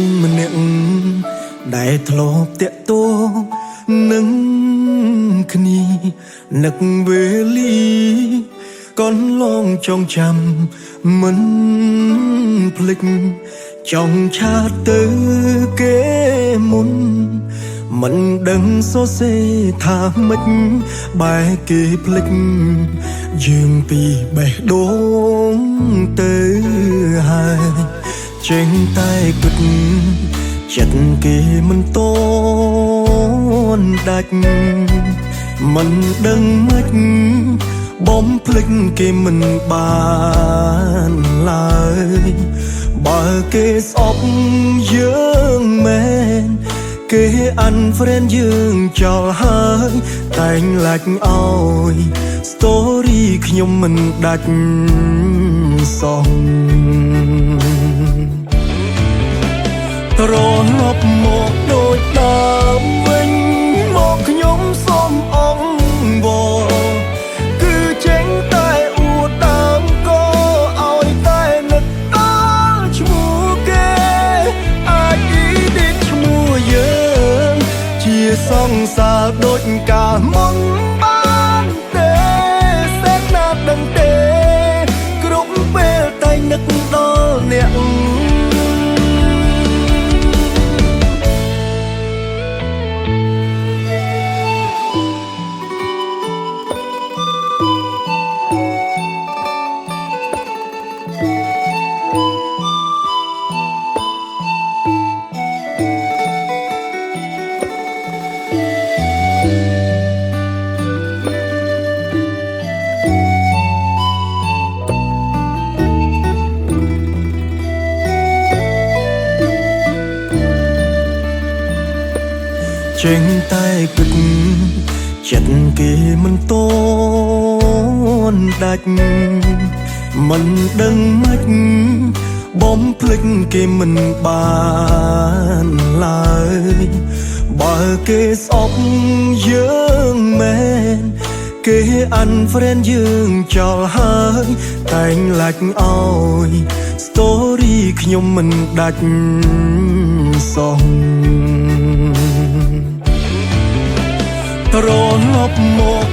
នោះម្នាក់ដែលធ្លាប់តាក់ទងនឹងគ្នានឹកវេលាកន្លងចងចាំមិនភ្លេចចង់ឆាតទៅគេមុនមិនដឹងសរសេរថាម៉េចបែរគេភ្លេចយើងពីបេះដូងទៅហើយចេញតែគិតចិត្តគេមិនតន់ដាច់មិនដឹងម៉េចបំភ្លេចគេមិនបានឡើយបើគេស្អប់យើងមែនគេunfriend យើងចោលហើយតែងឡាច់ឲ្យ story ខ្ញុំមិនដាច់សោះត្រឡប់មកដូចដើមវិញមកខ្ញុំសូមអង្វរគឺចេញតែអួតដើមក៏ឲ្យតែនឹកដល់ឈ្មោះគេអាចអ៊ីឌីតឈ្មោះយើងជាសង្សារដូចកាលមុនបានទេសេចណាស់ដឹងទេគ្រប់ពេលតែនឹកដល់អ្នកចេញតែគិតចិត្តគេមិនតន់ដាច់មិនដឹងម៉េចបំភ្លេចគេមិនបានឡើយបើគេស្អប់យើងមែនគេ unfriend យើងចោលហើយតែងឡាច់ឲ្យ story ខ្ញុំមិនដាច់សោះត្រឡប់មក